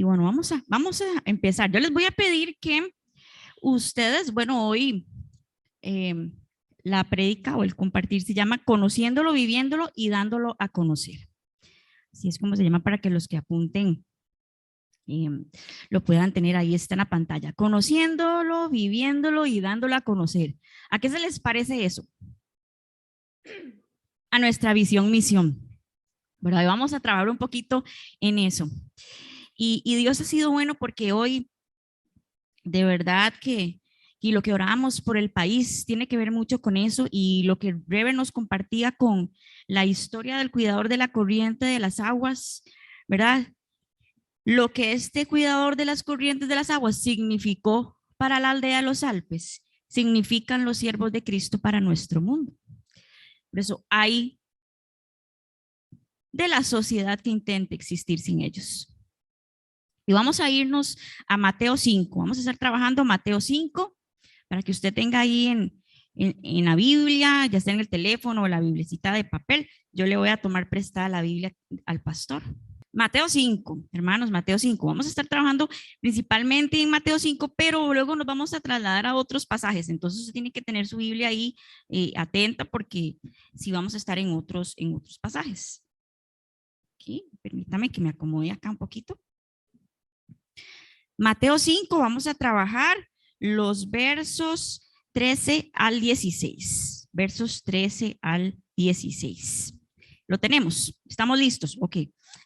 Y bueno, vamos a empezar. Yo les voy a pedir que ustedes, bueno, hoy la prédica o el compartir se llama Conociéndolo, Viviéndolo y Dándolo a Conocer. Así es como se llama para que los que apunten lo puedan tener ahí, está en la pantalla. Conociéndolo, viviéndolo y dándolo a conocer. ¿A qué se les parece eso? A nuestra visión, misión. ¿Verdad? Y vamos a trabajar un poquito en eso. Y Dios ha sido bueno porque hoy, de verdad que, y lo que oramos por el país tiene que ver mucho con eso, y lo que Rever nos compartía con la historia del cuidador de la corriente de las aguas, ¿verdad? Lo que este cuidador de las corrientes de las aguas significó para la aldea de los Alpes, significan los siervos de Cristo para nuestro mundo. Por eso hay de la sociedad que intente existir sin ellos. Y vamos a irnos a Mateo 5. Vamos a estar trabajando Mateo 5 para que usted tenga ahí en la Biblia, ya sea en el teléfono o la biblicita de papel. Yo le voy a tomar prestada la Biblia al pastor. Mateo 5, hermanos, Mateo 5. Vamos a estar trabajando principalmente en Mateo 5, pero luego nos vamos a trasladar a otros pasajes. Entonces usted tiene que tener su Biblia ahí atenta, porque sí vamos a estar en otros pasajes. Aquí, permítame que me acomode acá un poquito. Mateo 5, vamos a trabajar los versos 13 al 16. Versos 13 al 16. Lo tenemos, estamos listos. Ok,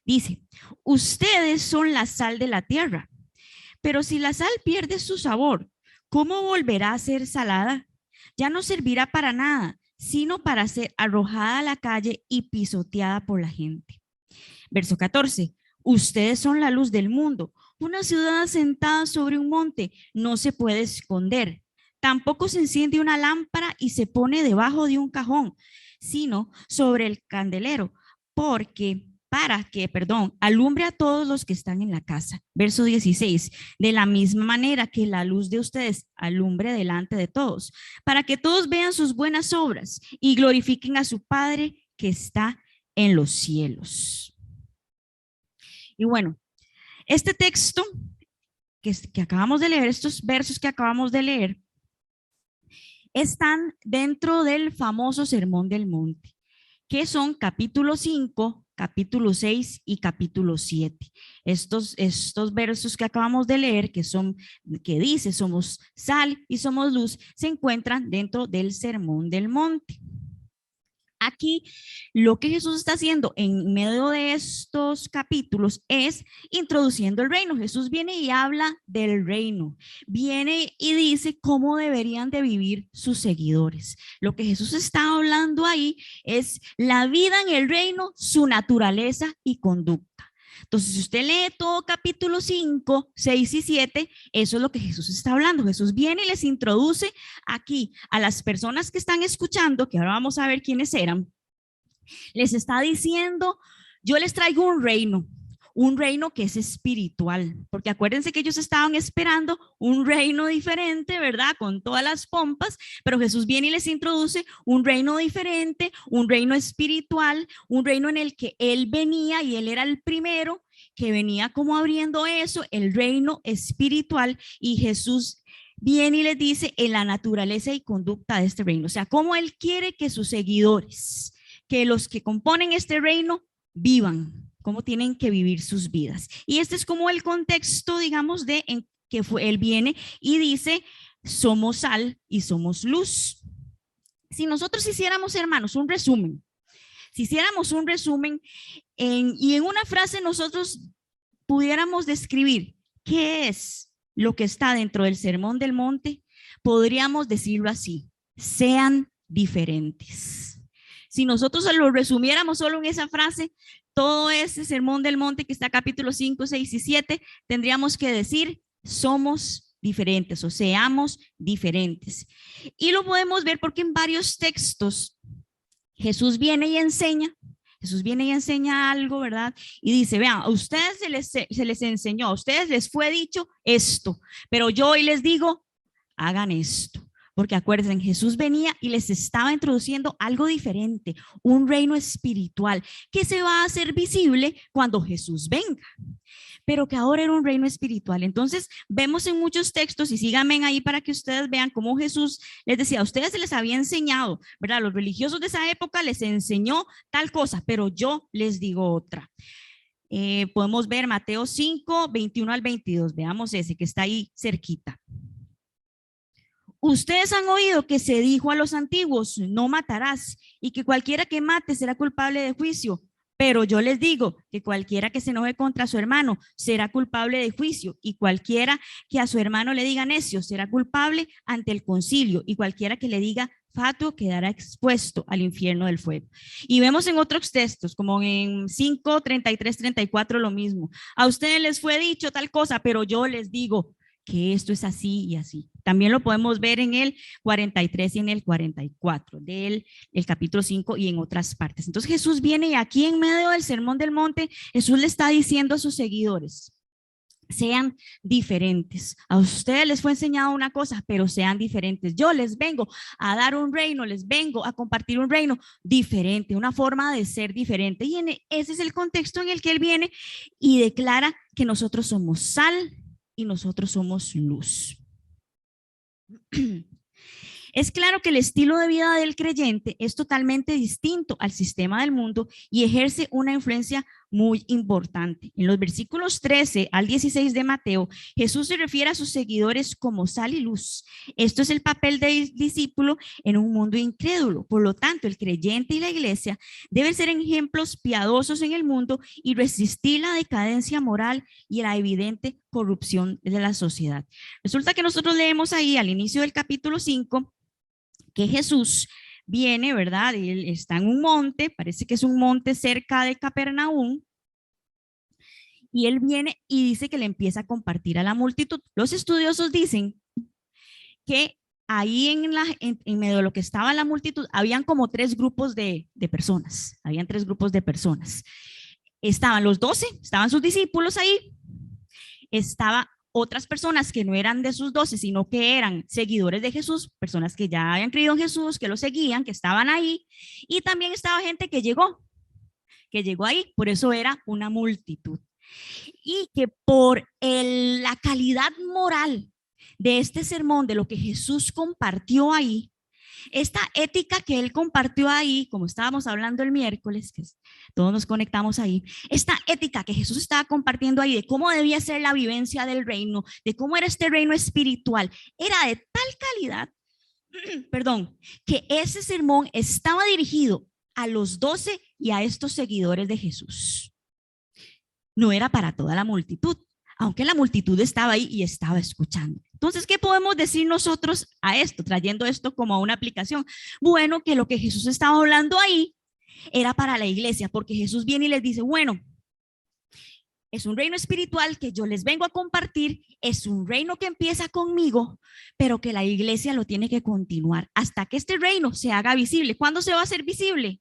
dice: ustedes son la sal de la tierra, pero si la sal pierde su sabor, ¿cómo volverá a ser salada? Ya no servirá para nada, sino para ser arrojada a la calle y pisoteada por la gente. Verso 14. Ustedes son la luz del mundo. Una ciudad asentada sobre un monte no se puede esconder. Tampoco se enciende una lámpara y se pone debajo de un cajón, sino sobre el candelero, para que alumbre a todos los que están en la casa. Verso 16. De la misma manera que la luz de ustedes alumbre delante de todos, para que todos vean sus buenas obras y glorifiquen a su Padre que está en los cielos. Y bueno, este texto que acabamos de leer, estos versos que acabamos de leer, están dentro del famoso Sermón del Monte, que son capítulo 5, capítulo 6 y capítulo 7. Estos versos que acabamos de leer, que dice somos sal y somos luz, se encuentran dentro del Sermón del Monte. Aquí lo que Jesús está haciendo en medio de estos capítulos es introduciendo el reino. Jesús viene y habla del reino, viene y dice cómo deberían de vivir sus seguidores. Lo que Jesús está hablando ahí es la vida en el reino, su naturaleza y conducta. Entonces, si usted lee todo capítulo 5, 6 y 7, eso es lo que Jesús está hablando. Jesús viene y les introduce aquí a las personas que están escuchando, que ahora vamos a ver quiénes eran. Les está diciendo: yo les traigo un reino que es espiritual, porque acuérdense que ellos estaban esperando un reino diferente, ¿verdad? Con todas las pompas, pero Jesús viene y les introduce un reino diferente, un reino espiritual, un reino en el que Él venía y Él era el primero que venía como abriendo eso, el reino espiritual, y Jesús viene y les dice en la naturaleza y conducta de este reino, o sea, cómo Él quiere que sus seguidores, que los que componen este reino, vivan, cómo tienen que vivir sus vidas. Y este es como el contexto, digamos, en que Él viene y dice: somos sal y somos luz. Si nosotros hiciéramos, hermanos, un resumen, y en una frase nosotros pudiéramos describir qué es lo que está dentro del Sermón del Monte, podríamos decirlo así: sean diferentes. Si nosotros lo resumiéramos solo en esa frase, todo ese Sermón del Monte que está capítulo 5, 6 y 7, tendríamos que decir: somos diferentes o seamos diferentes. Y lo podemos ver porque en varios textos Jesús viene y enseña algo, ¿verdad? Y dice: vean, a ustedes se les enseñó, a ustedes les fue dicho esto, pero yo hoy les digo: hagan esto. Porque acuérdense, Jesús venía y les estaba introduciendo algo diferente, un reino espiritual que se va a hacer visible cuando Jesús venga, pero que ahora era un reino espiritual. Entonces vemos en muchos textos, y síganme ahí para que ustedes vean cómo Jesús les decía, a ustedes se les había enseñado, ¿verdad? Los religiosos de esa época les enseñó tal cosa, pero yo les digo otra. Podemos ver Mateo 5, 21 al 22, veamos ese que está ahí cerquita. Ustedes han oído que se dijo a los antiguos, no matarás, y que cualquiera que mate será culpable de juicio. Pero yo les digo que cualquiera que se enoje contra su hermano será culpable de juicio, y cualquiera que a su hermano le diga necio será culpable ante el concilio, y cualquiera que le diga fatuo quedará expuesto al infierno del fuego. Y vemos en otros textos, como en 5, 33, 34, lo mismo. A ustedes les fue dicho tal cosa, pero yo les digo que esto es así y así. También lo podemos ver en el 43 y en el 44 del el capítulo 5 y en otras partes. Entonces Jesús viene y aquí en medio del Sermón del Monte, Jesús le está diciendo a sus seguidores, sean diferentes. A ustedes les fue enseñado una cosa, pero sean diferentes. Yo les vengo a dar un reino, les vengo a compartir un reino diferente, una forma de ser diferente. Y ese es el contexto en el que él viene y declara que nosotros somos sal y nosotros somos luz. Es claro que el estilo de vida del creyente es totalmente distinto al sistema del mundo y ejerce una influencia muy importante. En los versículos 13 al 16 de Mateo, Jesús se refiere a sus seguidores como sal y luz. Esto es el papel del discípulo en un mundo incrédulo. Por lo tanto, el creyente y la iglesia deben ser ejemplos piadosos en el mundo y resistir la decadencia moral y la evidente corrupción de la sociedad. Resulta que nosotros leemos ahí al inicio del capítulo 5 que Jesús viene, ¿verdad? Él está en un monte, parece que es un monte cerca de Capernaum, y él viene y dice que le empieza a compartir a la multitud. Los estudiosos dicen que ahí en medio de lo que estaba la multitud, habían como tres grupos de personas, habían tres grupos de personas. Estaban los 12, estaban sus discípulos ahí, estaba otras personas que no eran de sus 12, sino que eran seguidores de Jesús, personas que ya habían creído en Jesús, que lo seguían, que estaban ahí, y también estaba gente que llegó ahí, por eso era una multitud. Y que por la calidad moral de este sermón, de lo que Jesús compartió ahí, esta ética que él compartió ahí, como estábamos hablando el miércoles, que todos nos conectamos ahí, esta ética que Jesús estaba compartiendo ahí de cómo debía ser la vivencia del reino, de cómo era este reino espiritual, era de tal calidad, perdón, que ese sermón estaba dirigido a los 12 y a estos seguidores de Jesús. No era para toda la multitud, aunque la multitud estaba ahí y estaba escuchando. Entonces, ¿qué podemos decir nosotros a esto, trayendo esto como a una aplicación? Bueno, que lo que Jesús estaba hablando ahí era para la iglesia, porque Jesús viene y les dice, bueno, es un reino espiritual que yo les vengo a compartir, es un reino que empieza conmigo, pero que la iglesia lo tiene que continuar hasta que este reino se haga visible. ¿Cuándo se va a hacer visible?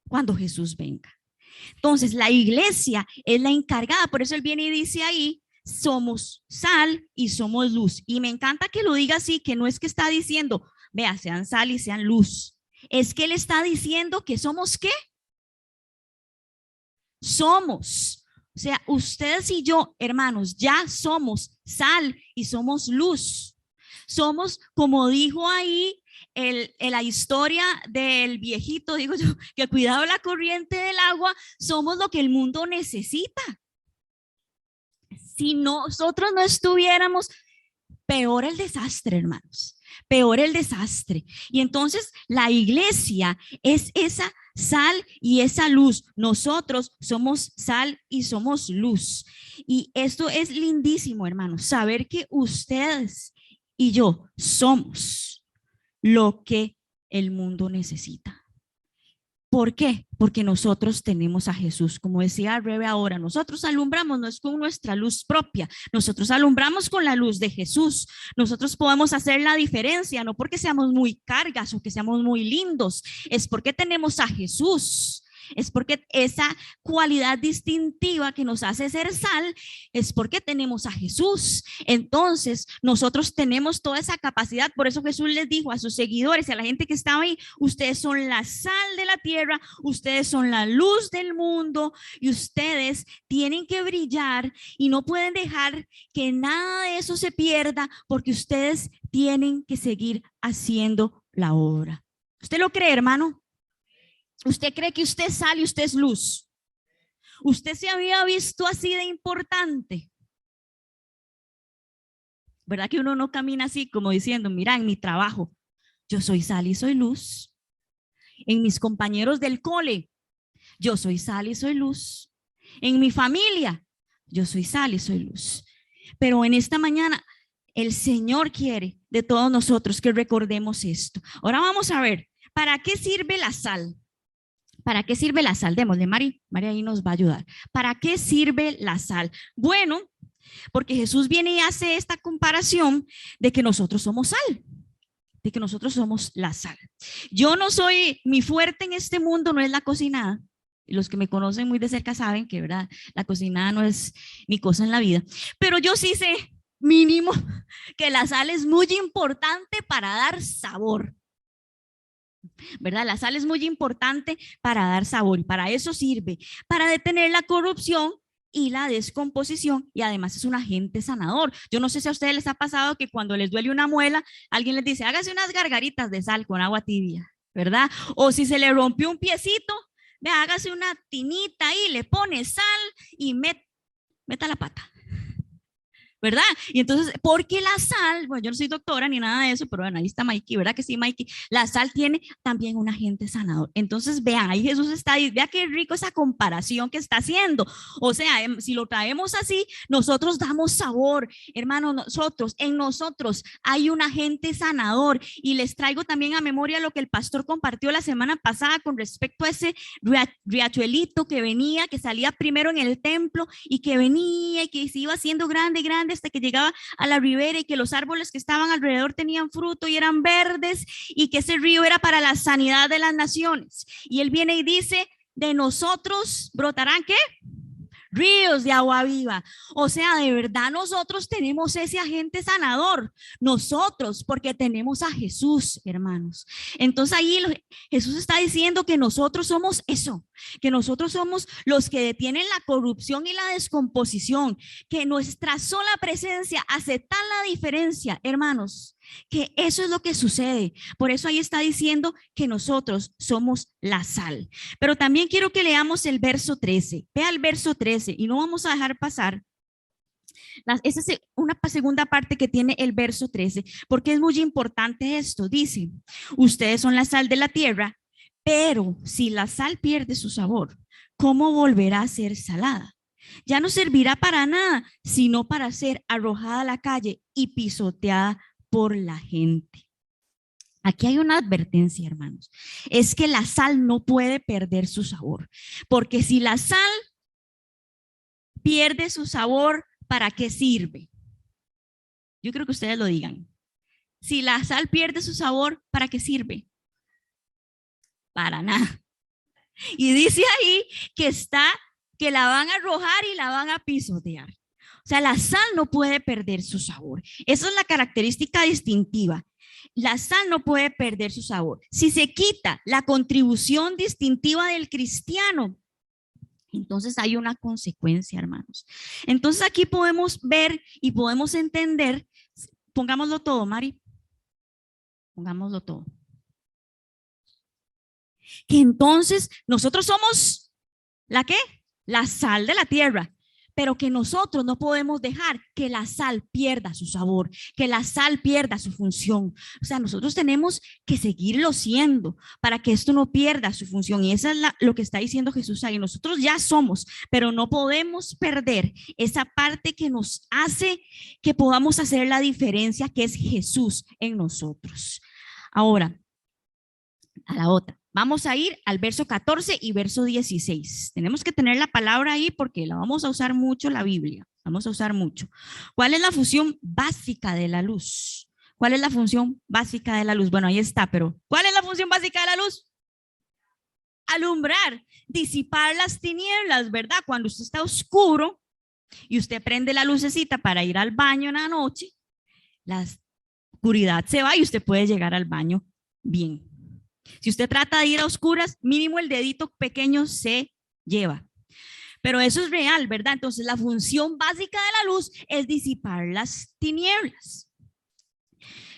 Cuando Jesús venga. Entonces, la iglesia es la encargada, por eso él viene y dice ahí, somos sal y somos luz. Y me encanta que lo diga así, que no es que está diciendo, vea, sean sal y sean luz. Es que él está diciendo que somos ¿qué? Somos. O sea, ustedes y yo, hermanos, ya somos sal y somos luz. Somos, como dijo ahí, la historia del viejito, digo yo, que cuidaba la corriente del agua, somos lo que el mundo necesita. Si nosotros no estuviéramos, peor el desastre, hermanos, peor el desastre. Y entonces la iglesia es esa sal y esa luz. Nosotros somos sal y somos luz. Y esto es lindísimo, hermanos, saber que ustedes y yo somos lo que el mundo necesita. ¿Por qué? Porque nosotros tenemos a Jesús, como decía Rebe ahora, nosotros alumbramos no es con nuestra luz propia, nosotros alumbramos con la luz de Jesús, nosotros podemos hacer la diferencia, no porque seamos muy cargas o que seamos muy lindos, es porque tenemos a Jesús. Es porque esa cualidad distintiva que nos hace ser sal es porque tenemos a Jesús. Entonces, nosotros tenemos toda esa capacidad. Por eso Jesús les dijo a sus seguidores y a la gente que estaba ahí, ustedes son la sal de la tierra, ustedes son la luz del mundo y ustedes tienen que brillar y no pueden dejar que nada de eso se pierda porque ustedes tienen que seguir haciendo la obra. ¿Usted lo cree, hermano? ¿Usted cree que usted es sal y usted es luz? ¿Usted se había visto así de importante? ¿Verdad que uno no camina así como diciendo, mira, en mi trabajo, yo soy sal y soy luz? En mis compañeros del cole, yo soy sal y soy luz. En mi familia, yo soy sal y soy luz. Pero en esta mañana, el Señor quiere de todos nosotros que recordemos esto. Ahora vamos a ver, ¿para qué sirve la sal? ¿Para qué sirve la sal? Démosle, Mari ahí nos va a ayudar. ¿Para qué sirve la sal? Bueno, porque Jesús viene y hace esta comparación de que nosotros somos sal, de que nosotros somos la sal. Yo no soy, mi fuerte en este mundo no es la cocinada. Los que me conocen muy de cerca saben que, ¿verdad? La cocinada no es mi cosa en la vida. Pero yo sí sé, mínimo, que la sal es muy importante para dar sabor. ¿Verdad? La sal es muy importante para dar sabor y para eso sirve, para detener la corrupción y la descomposición y además es un agente sanador. Yo no sé si a ustedes les ha pasado que cuando les duele una muela, alguien les dice, hágase unas gargaritas de sal con agua tibia, ¿verdad? O si se le rompió un piecito, hágase una tinita ahí, le pone sal y meta la pata. ¿Verdad? Y entonces, porque la sal, bueno, yo no soy doctora ni nada de eso, pero bueno, ahí está Mikey, ¿verdad que sí, Mikey? La sal tiene también un agente sanador. Entonces, vean, ahí Jesús está, vea qué rico esa comparación que está haciendo. O sea, si lo traemos así, nosotros damos sabor, hermanos, en nosotros hay un agente sanador. Y les traigo también a memoria lo que el pastor compartió la semana pasada con respecto a ese riachuelito que venía, que salía primero en el templo y que venía y que se iba haciendo grande, grande, hasta que llegaba a la ribera y que los árboles que estaban alrededor tenían fruto y eran verdes y que ese río era para la sanidad de las naciones. Y él viene y dice, de nosotros brotarán, ¿qué? Ríos de agua viva. O sea, de verdad nosotros tenemos ese agente sanador. Nosotros, porque tenemos a Jesús, hermanos. Entonces ahí Jesús está diciendo que nosotros somos eso, que nosotros somos los que detienen la corrupción y la descomposición, que nuestra sola presencia hace tan la diferencia, hermanos, que eso es lo que sucede. Por eso ahí está diciendo que nosotros somos la sal. Pero también quiero que leamos el verso 13. Vea el verso 13 y no vamos a dejar pasar. Esa es una segunda parte que tiene el verso 13, porque es muy importante esto. Dice, ustedes son la sal de la tierra, pero si la sal pierde su sabor, ¿cómo volverá a ser salada? Ya no servirá para nada, sino para ser arrojada a la calle y pisoteada por la gente. Aquí hay una advertencia, hermanos. Es que la sal no puede perder su sabor, porque si la sal pierde su sabor, ¿para qué sirve? Yo creo que ustedes lo digan. Si la sal pierde su sabor, ¿para qué sirve? Para nada. Y dice ahí que la van a arrojar y la van a pisotear. O sea, la sal no puede perder su sabor. Esa es la característica distintiva. La sal no puede perder su sabor. Si se quita la contribución distintiva del cristiano, entonces hay una consecuencia, hermanos. Entonces aquí podemos ver y podemos entender, pongámoslo todo, Mari, pongámoslo todo. Que entonces nosotros somos, ¿la qué? La sal de la tierra. Pero que nosotros no podemos dejar que la sal pierda su sabor, que la sal pierda su función. O sea, nosotros tenemos que seguirlo siendo para que esto no pierda su función. Y eso es lo que está diciendo Jesús ahí. Nosotros ya somos, pero no podemos perder esa parte que nos hace que podamos hacer la diferencia, que es Jesús en nosotros. Ahora, a la otra. Vamos a ir al verso 14 y verso 16. Tenemos que tener la palabra ahí porque la vamos a usar mucho, la Biblia. Vamos a usar mucho. ¿Cuál es la función básica de la luz? ¿Cuál es la función básica de la luz? Bueno, ahí está, pero ¿cuál es la función básica de la luz? alumbrar, disipar las tinieblas, ¿verdad? Cuando usted está oscuro y usted prende la lucecita para ir al baño en la noche, la oscuridad se va y usted puede llegar al baño bien. Si usted trata de ir a oscuras, mínimo el dedito pequeño se lleva. Pero eso es real, ¿verdad? Entonces la función básica de la luz es disipar las tinieblas.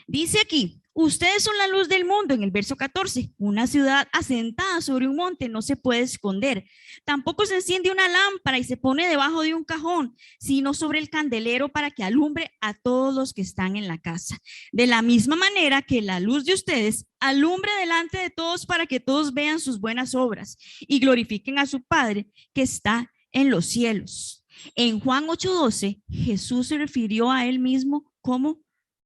Dice aquí, ustedes son la luz del mundo, en el verso 14. Una ciudad asentada sobre un monte no se puede esconder. Tampoco se enciende una lámpara y se pone debajo de un cajón, sino sobre el candelero para que alumbre a todos los que están en la casa. De la misma manera que la luz de ustedes alumbre delante de todos para que todos vean sus buenas obras y glorifiquen a su Padre que está en los cielos. En Juan 8:12, Jesús se refirió a él mismo como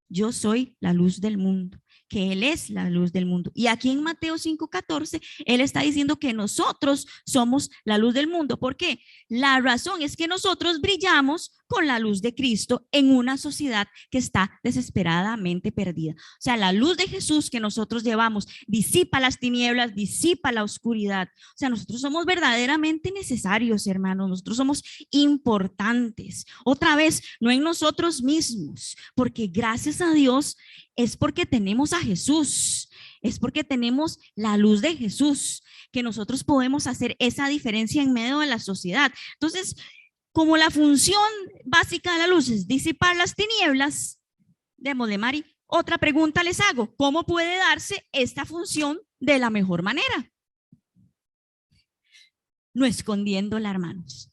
yo soy la luz del mundo, que Él es la luz del mundo. Y aquí en Mateo 5:14, Él está diciendo que nosotros somos la luz del mundo. ¿Por qué? La razón es que nosotros brillamos con la luz de Cristo en una sociedad que está desesperadamente perdida. O sea, la luz de Jesús que nosotros llevamos disipa las tinieblas, disipa la oscuridad. O sea, nosotros somos verdaderamente necesarios, hermanos. Nosotros somos importantes. Otra vez, no en nosotros mismos, porque gracias a Dios es porque tenemos a Jesús, es porque tenemos la luz de Jesús, que nosotros podemos hacer esa diferencia en medio de la sociedad. Entonces, como la función básica de la luz es disipar las tinieblas, démosle, Mari, otra pregunta les hago, ¿cómo puede darse esta función de la mejor manera? No escondiéndola, hermanos.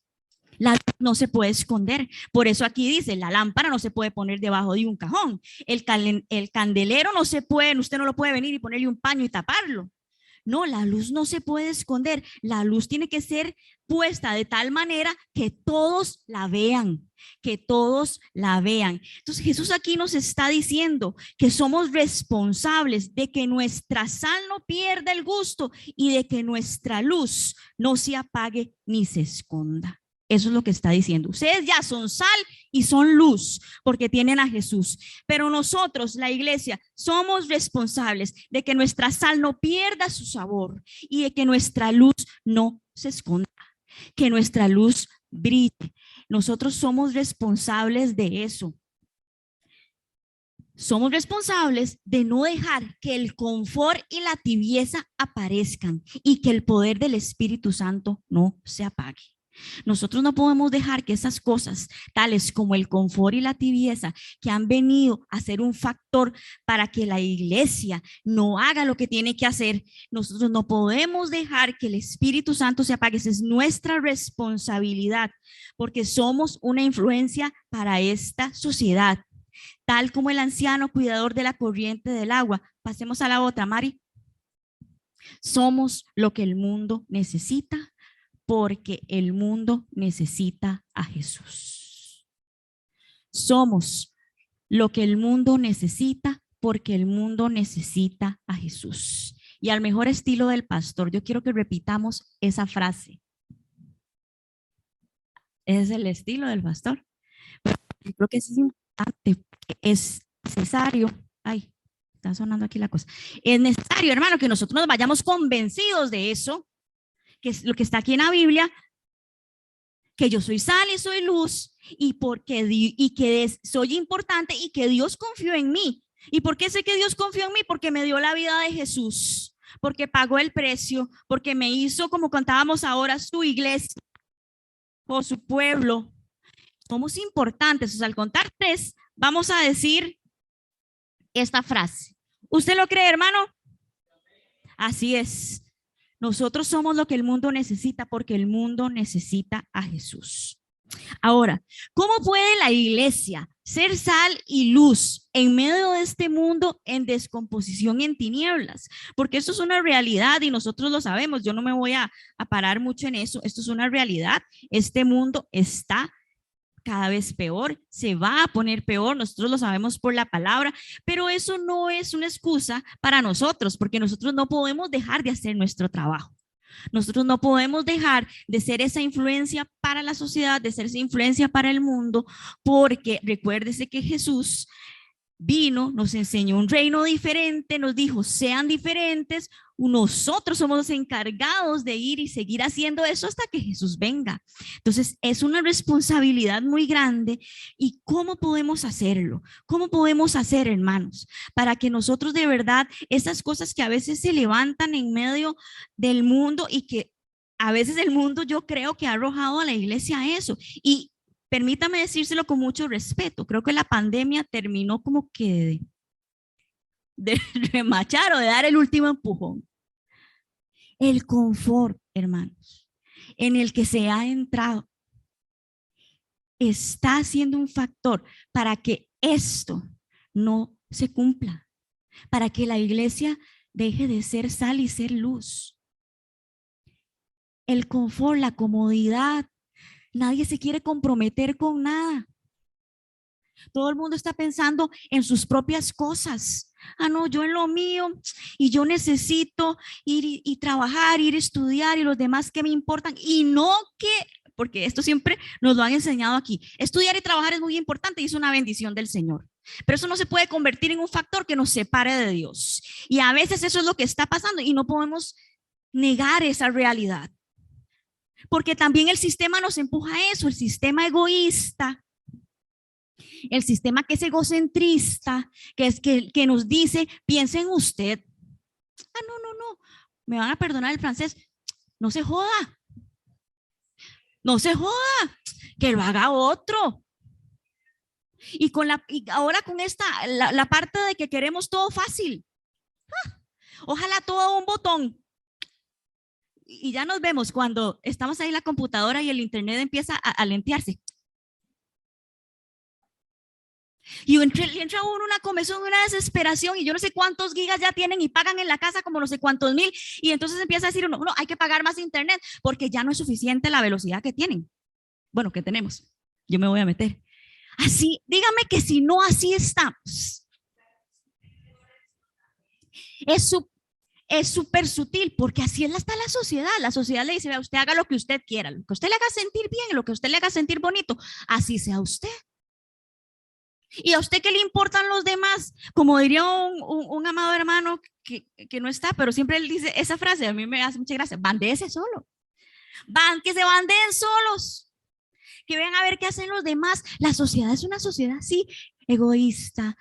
La luz no se puede esconder. Por eso aquí dice, la lámpara no se puede poner debajo de un cajón. El candelero no se puede, usted no lo puede venir y ponerle un paño y taparlo. No, la luz no se puede esconder. La luz tiene que ser puesta de tal manera que todos la vean, que todos la vean. Entonces Jesús aquí nos está diciendo que somos responsables de que nuestra sal no pierda el gusto y de que nuestra luz no se apague ni se esconda. Eso es lo que está diciendo. Ustedes ya son sal y son luz porque tienen a Jesús. Pero nosotros, la iglesia, somos responsables de que nuestra sal no pierda su sabor y de que nuestra luz no se esconda, que nuestra luz brille. Nosotros somos responsables de eso. Somos responsables de no dejar que el confort y la tibieza aparezcan y que el poder del Espíritu Santo no se apague. Nosotros no podemos dejar que esas cosas, tales como el confort y la tibieza, que han venido a ser un factor para que la iglesia no haga lo que tiene que hacer, nosotros no podemos dejar que el Espíritu Santo se apague. Esa es nuestra responsabilidad, porque somos una influencia para esta sociedad, tal como el anciano cuidador de la corriente del agua. Pasemos a la otra, Mari. Somos lo que el mundo necesita, porque el mundo necesita a Jesús. Somos lo que el mundo necesita, porque el mundo necesita a Jesús. Y al mejor estilo del pastor, yo quiero que repitamos esa frase. Es el estilo del pastor. Yo creo que es importante, es necesario. Ay, está sonando aquí la cosa. Es necesario, hermano, que nosotros nos vayamos convencidos de eso, que es lo que está aquí en la Biblia, que yo soy sal y soy luz, y que soy importante y que Dios confió en mí. ¿Y por qué sé que Dios confió en mí? Porque me dio la vida de Jesús, porque pagó el precio, porque me hizo, como contábamos ahora, su iglesia o su pueblo. Somos importantes. O sea, al contar 3, vamos a decir esta frase. ¿Usted lo cree, hermano? Así es. Nosotros somos lo que el mundo necesita porque el mundo necesita a Jesús. Ahora, ¿cómo puede la iglesia ser sal y luz en medio de este mundo en descomposición, en tinieblas? Porque esto es una realidad y nosotros lo sabemos. Yo no me voy a parar mucho en eso. Esto es una realidad. Este mundo está cada vez peor, se va a poner peor, nosotros lo sabemos por la palabra, pero eso no es una excusa para nosotros, porque nosotros no podemos dejar de hacer nuestro trabajo. Nosotros no podemos dejar de ser esa influencia para la sociedad, de ser esa influencia para el mundo, porque recuérdese que Jesús vino, nos enseñó un reino diferente, nos dijo, sean diferentes, nosotros somos los encargados de ir y seguir haciendo eso hasta que Jesús venga. Entonces, es una responsabilidad muy grande. ¿Y cómo podemos hacerlo? ¿Cómo podemos hacer, hermanos, para que nosotros de verdad, esas cosas que a veces se levantan en medio del mundo y que a veces el mundo yo creo que ha arrojado a la iglesia eso? Y permítame decírselo con mucho respeto, creo que la pandemia terminó como que de remachar o de dar el último empujón. El confort, hermanos, en el que se ha entrado, está siendo un factor para que esto no se cumpla, para que la iglesia deje de ser sal y ser luz. El confort, la comodidad, nadie se quiere comprometer con nada. Todo el mundo está pensando en sus propias cosas. Ah, no, yo en lo mío y yo necesito ir y trabajar, ir a estudiar y los demás que me importan. Y no que, porque esto siempre nos lo han enseñado aquí, estudiar y trabajar es muy importante y es una bendición del Señor. Pero eso no se puede convertir en un factor que nos separe de Dios. Y a veces eso es lo que está pasando y no podemos negar esa realidad. Porque también el sistema nos empuja a eso, el sistema egoísta, el sistema que es egocentrista, que es que nos dice, piense en usted. Ah, no, me van a perdonar el francés, no se joda, que lo haga otro. Y ahora con la parte de que queremos todo fácil. Ojalá todo a un botón. Y ya nos vemos cuando estamos ahí en la computadora y el internet empieza a lentearse. Y entra uno una comezón, una desesperación y yo no sé cuántos gigas ya tienen y pagan en la casa como no sé cuántos mil y entonces empieza a decir uno, hay que pagar más internet porque ya no es suficiente la velocidad que tienen. Bueno, que tenemos. Yo me voy a meter. Así, dígame que si no así estamos. Es súper sutil porque así está la sociedad. La sociedad le dice, vea, usted haga lo que usted quiera, lo que usted le haga sentir bien, lo que usted le haga sentir bonito, así sea usted. ¿Y a usted qué le importan los demás? Como diría un amado hermano que no está, pero siempre él dice esa frase, a mí me hace mucha gracia, bandéese solo. Que se bandeen solos, que vean a ver qué hacen los demás. La sociedad es una sociedad así, egoísta,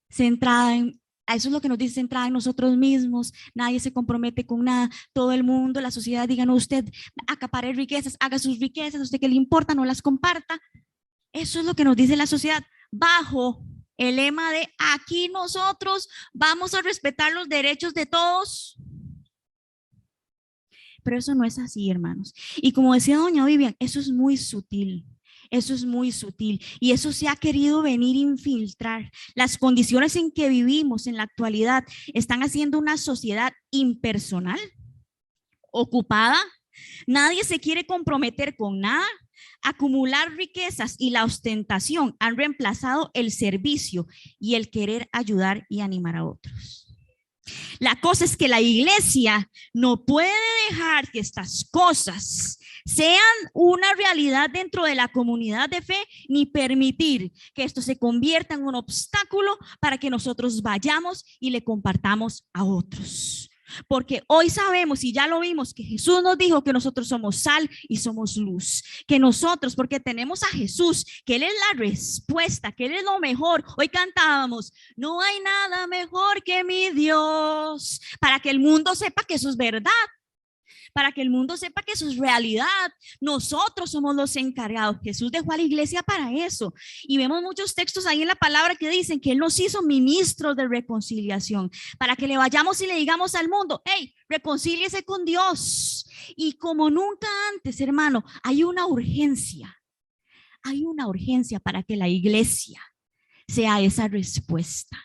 centrada en, eso es lo que nos dice, centrada en nosotros mismos, nadie se compromete con nada, todo el mundo, la sociedad diga, no, usted acapare riquezas, haga sus riquezas, a usted que le importa, no las comparta. Eso es lo que nos dice la sociedad, bajo el lema de aquí nosotros vamos a respetar los derechos de todos. Pero eso no es así, hermanos. Y como decía doña Vivian, eso es muy sutil. Eso es muy sutil y eso se ha querido venir a infiltrar. Las condiciones en que vivimos en la actualidad están haciendo una sociedad impersonal, ocupada. Nadie se quiere comprometer con nada. Acumular riquezas y la ostentación han reemplazado el servicio y el querer ayudar y animar a otros. La cosa es que la iglesia no puede dejar que estas cosas sean una realidad dentro de la comunidad de fe, ni permitir que esto se convierta en un obstáculo para que nosotros vayamos y le compartamos a otros. Porque hoy sabemos y ya lo vimos que Jesús nos dijo que nosotros somos sal y somos luz, que nosotros, porque tenemos a Jesús, que Él es la respuesta, que Él es lo mejor. Hoy cantábamos, no hay nada mejor que mi Dios, para que el mundo sepa que eso es verdad, para que el mundo sepa que eso es realidad. Nosotros somos los encargados. Jesús dejó a la iglesia para eso. Y vemos muchos textos ahí en la palabra que dicen que Él nos hizo ministros de reconciliación, para que le vayamos y le digamos al mundo, hey, reconcíliese con Dios. Y como nunca antes, hermano, hay una urgencia para que la iglesia sea esa respuesta,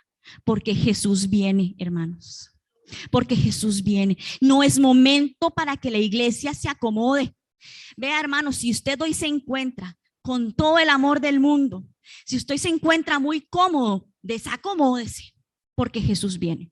porque Jesús viene, hermanos. Porque Jesús viene. No es momento para que la iglesia se acomode. Vea, hermano, si usted hoy se encuentra con todo el amor del mundo, si usted se encuentra muy cómodo, desacomódese, porque Jesús viene.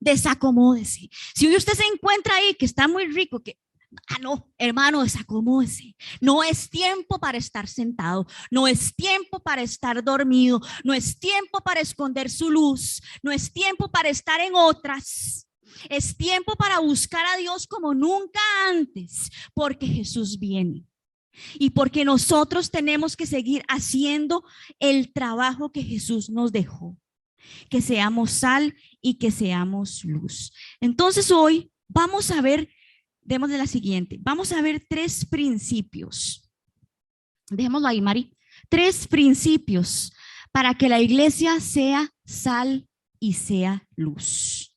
Desacomódese. Si hoy usted se encuentra ahí que está muy rico, que Ah, no, hermano, desacomódese. No es tiempo para estar sentado, no es tiempo para estar dormido, no es tiempo para esconder su luz, no es tiempo para estar en otras. Es tiempo para buscar a Dios como nunca antes, porque Jesús viene y porque nosotros tenemos que seguir haciendo el trabajo que Jesús nos dejó, que seamos sal y que seamos luz. Entonces hoy vamos a ver, démosle la siguiente, vamos a ver tres principios. Dejémoslo ahí, Mari. Tres principios para que la iglesia sea sal y sea luz.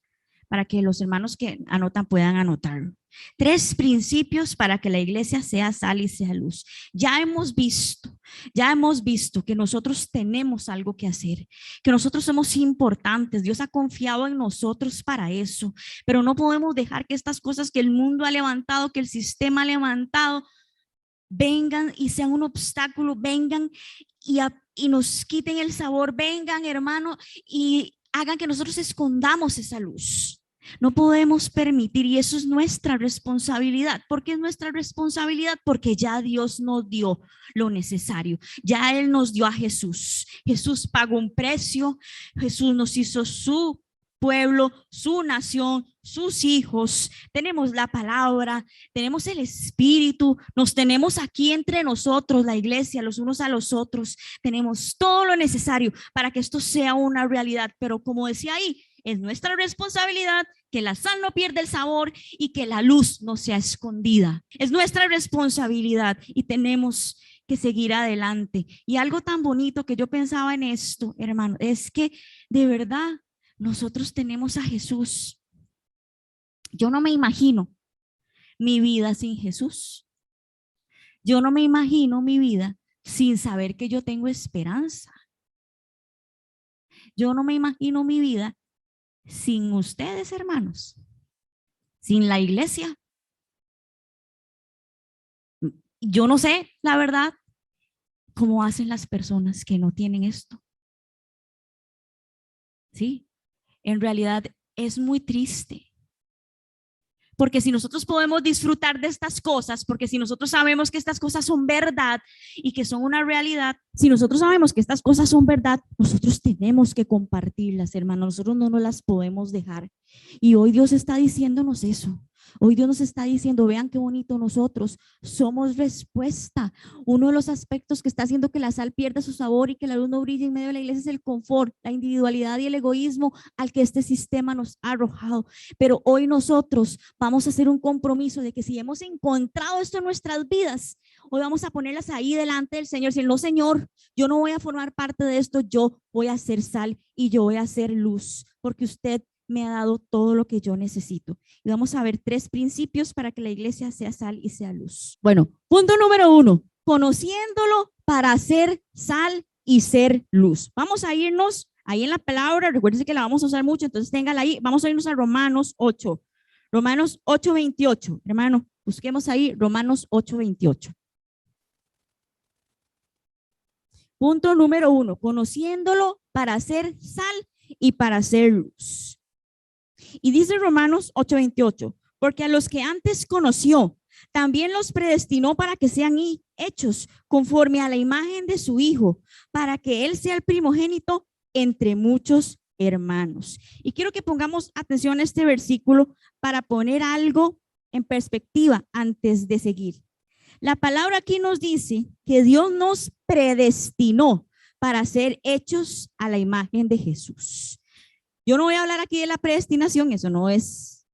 Para que los hermanos que anotan puedan anotarlo. Tres principios para que la iglesia sea sal y sea luz. Ya hemos visto que nosotros tenemos algo que hacer, que nosotros somos importantes. Dios ha confiado en nosotros para eso, pero no podemos dejar que estas cosas que el mundo ha levantado, que el sistema ha levantado, vengan y sean un obstáculo, vengan y nos quiten el sabor, vengan, hermano, y hagan que nosotros escondamos esa luz. No podemos permitir, y eso es nuestra responsabilidad. ¿Por qué es nuestra responsabilidad? Porque ya Dios nos dio lo necesario. Ya Él nos dio a Jesús. Jesús pagó un precio. Jesús nos hizo su pueblo, su nación, sus hijos. Tenemos la palabra, tenemos el Espíritu, nos tenemos aquí entre nosotros, la iglesia, los unos a los otros. Tenemos todo lo necesario para que esto sea una realidad. Pero como decía ahí, es nuestra responsabilidad que la sal no pierda el sabor y que la luz no sea escondida. Es nuestra responsabilidad y tenemos que seguir adelante. Y algo tan bonito que yo pensaba en esto, hermano, es que de verdad nosotros tenemos a Jesús. Yo no me imagino mi vida sin Jesús. Yo no me imagino mi vida sin saber que yo tengo esperanza. Yo no me imagino mi vida sin ustedes, hermanos, sin la iglesia. Yo no sé, la verdad, cómo hacen las personas que no tienen esto. Sí, en realidad es muy triste. Porque si nosotros podemos disfrutar de estas cosas, porque si nosotros sabemos que estas cosas son verdad y que son una realidad, si nosotros sabemos que estas cosas son verdad, nosotros tenemos que compartirlas, hermanos. Nosotros no nos las podemos dejar. Y hoy Dios está diciéndonos eso. Hoy Dios nos está diciendo, vean qué bonito, nosotros somos respuesta. Uno de los aspectos que está haciendo que la sal pierda su sabor y que la luz no brille en medio de la iglesia es el confort, la individualidad y el egoísmo al que este sistema nos ha arrojado. Pero hoy nosotros vamos a hacer un compromiso de que si hemos encontrado esto en nuestras vidas, hoy vamos a ponerlas ahí delante del Señor. Si no, Señor, yo no voy a formar parte de esto, yo voy a ser sal y yo voy a ser luz, porque usted me ha dado todo lo que yo necesito. Y vamos a ver tres principios para que la iglesia sea sal y sea luz. Bueno, punto número 1, conociéndolo para ser sal y ser luz. Vamos a irnos ahí en la palabra, recuérdense que la vamos a usar mucho, entonces téngala ahí. Vamos a irnos a Romanos 8. Romanos 8:28. Hermano, busquemos ahí Romanos 8:28. Punto número 1, conociéndolo para ser sal y para ser luz. Y dice Romanos 8:28, porque a los que antes conoció, también los predestinó para que sean hechos conforme a la imagen de su Hijo, para que Él sea el primogénito entre muchos hermanos. Y quiero que pongamos atención a este versículo para poner algo en perspectiva antes de seguir. La palabra aquí nos dice que Dios nos predestinó para ser hechos a la imagen de Jesús. Yo no voy a hablar aquí de la predestinación, eso no es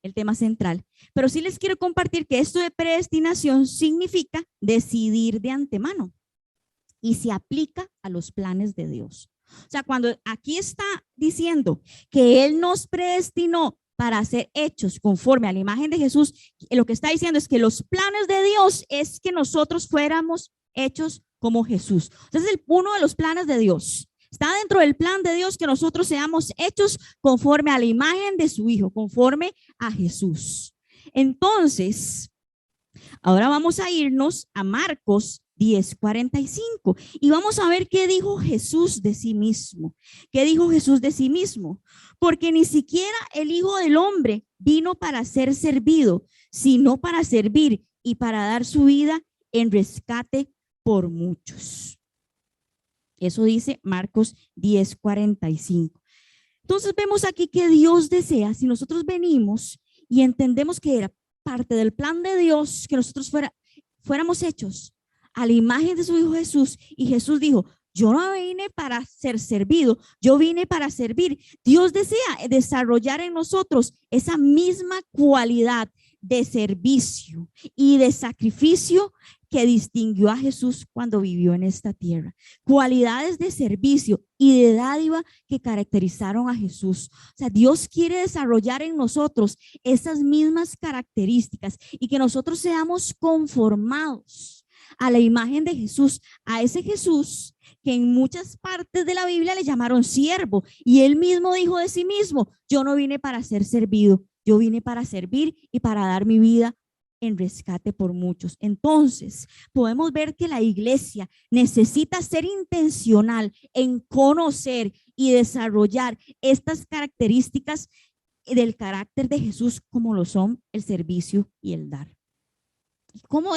el tema central, pero sí les quiero compartir que esto de predestinación significa decidir de antemano y se aplica a los planes de Dios. O sea, cuando aquí está diciendo que Él nos predestinó para ser hechos conforme a la imagen de Jesús, lo que está diciendo es que los planes de Dios es que nosotros fuéramos hechos como Jesús. Entonces, uno de los planes de Dios. Está dentro del plan de Dios que nosotros seamos hechos conforme a la imagen de su Hijo, conforme a Jesús. Entonces, ahora vamos a irnos a Marcos 10:45. Y vamos a ver qué dijo Jesús de sí mismo. ¿Qué dijo Jesús de sí mismo? Porque ni siquiera el Hijo del Hombre vino para ser servido, sino para servir y para dar su vida en rescate por muchos. Eso dice Marcos 10:45. Entonces vemos aquí que Dios desea, si nosotros venimos y entendemos que era parte del plan de Dios, que nosotros fuéramos hechos a la imagen de su Hijo Jesús, y Jesús dijo, yo no vine para ser servido, yo vine para servir. Dios desea desarrollar en nosotros esa misma cualidad de servicio y de sacrificio que distinguió a Jesús cuando vivió en esta tierra. Cualidades de servicio y de dádiva que caracterizaron a Jesús. O sea, Dios quiere desarrollar en nosotros esas mismas características y que nosotros seamos conformados a la imagen de Jesús, a ese Jesús que en muchas partes de la Biblia le llamaron siervo, y él mismo dijo de sí mismo, yo no vine para ser servido, yo vine para servir y para dar mi vida en rescate por muchos. Entonces, podemos ver que la iglesia necesita ser intencional en conocer y desarrollar estas características del carácter de Jesús, como lo son el servicio y el dar. ¿Cómo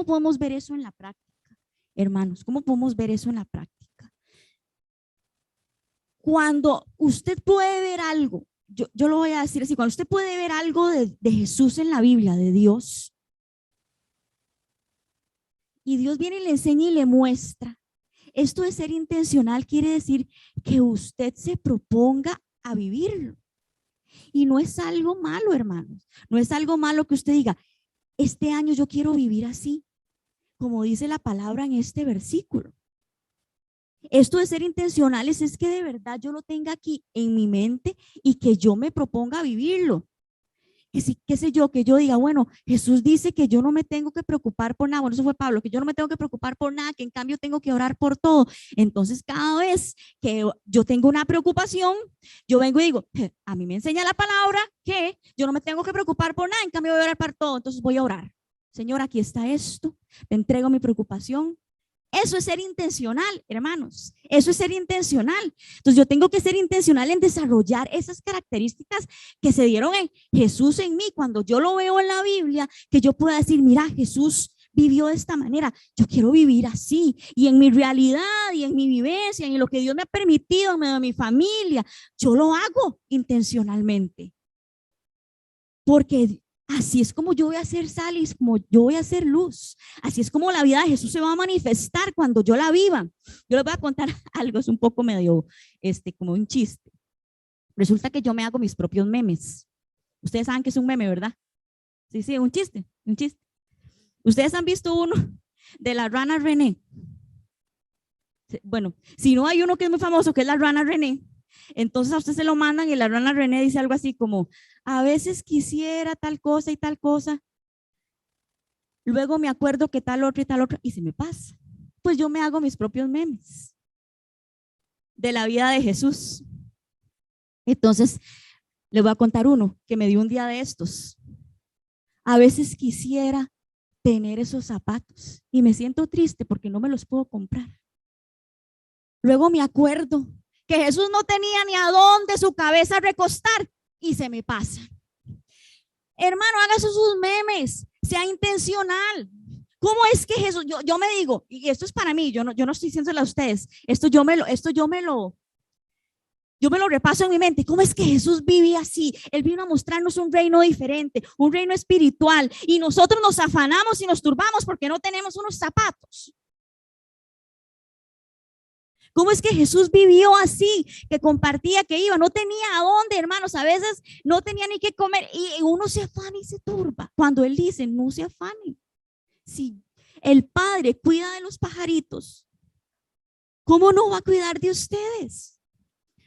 podemos ver eso en la práctica, hermanos? ¿Cómo podemos ver eso en la práctica? Cuando usted puede ver algo, yo lo voy a decir así, cuando usted puede ver algo de Jesús en la Biblia, de Dios, y Dios viene y le enseña y le muestra, esto de ser intencional quiere decir que usted se proponga a vivirlo. Y no es algo malo, hermanos. No es algo malo que usted diga, este año yo quiero vivir así, como dice la palabra en este versículo. Esto de ser intencionales es que de verdad yo lo tenga aquí en mi mente y que yo me proponga a vivirlo. Qué sé yo, que yo diga, bueno, Jesús dice que yo no me tengo que preocupar por nada. Bueno, eso fue Pablo, que yo no me tengo que preocupar por nada, que en cambio tengo que orar por todo. Entonces, cada vez que yo tengo una preocupación, yo vengo y digo, a mí me enseña la palabra que yo no me tengo que preocupar por nada, en cambio voy a orar por todo. Entonces voy a orar. Señor, aquí está esto, te entrego mi preocupación. Eso es ser intencional, hermanos. Eso es ser intencional. Entonces yo tengo que ser intencional en desarrollar esas características que se dieron en Jesús en mí. Cuando yo lo veo en la Biblia, que yo pueda decir, mira, Jesús vivió de esta manera. Yo quiero vivir así. Y en mi realidad y en mi vivencia y en lo que Dios me ha permitido en medio de mi familia, yo lo hago intencionalmente. Porque así es como yo voy a ser sal y como yo voy a ser luz. Así es como la vida de Jesús se va a manifestar cuando yo la viva. Yo les voy a contar algo, es un poco medio, como un chiste. Resulta que yo me hago mis propios memes. Ustedes saben que es un meme, ¿verdad? Sí, un chiste. Ustedes han visto uno de la rana René. Bueno, si no hay uno que es muy famoso, que es la rana René. Entonces a usted se lo mandan y la rana René dice algo así como, a veces quisiera tal cosa y tal cosa, luego me acuerdo que tal otra y tal otra y se me pasa. Pues yo me hago mis propios memes de la vida de Jesús. Entonces les voy a contar uno que me dio un día de estos. A veces quisiera tener esos zapatos y me siento triste porque no me los puedo comprar. Luego me acuerdo que Jesús no tenía ni a dónde su cabeza recostar y se me pasa. Hermano, haga sus memes, sea intencional. ¿Cómo es que Jesús, yo me digo, y esto es para mí, yo no estoy diciéndole a ustedes, esto yo me lo repaso en mi mente. ¿Cómo es que Jesús vivía así? Él vino a mostrarnos un reino diferente, un reino espiritual, y nosotros nos afanamos y nos turbamos porque no tenemos unos zapatos. ¿Cómo es que Jesús vivió así? Que compartía, que iba, no tenía a dónde, hermanos, a veces no tenía ni qué comer y uno se afana y se turba. Cuando Él dice, no se afane. Si el Padre cuida de los pajaritos, ¿cómo no va a cuidar de ustedes?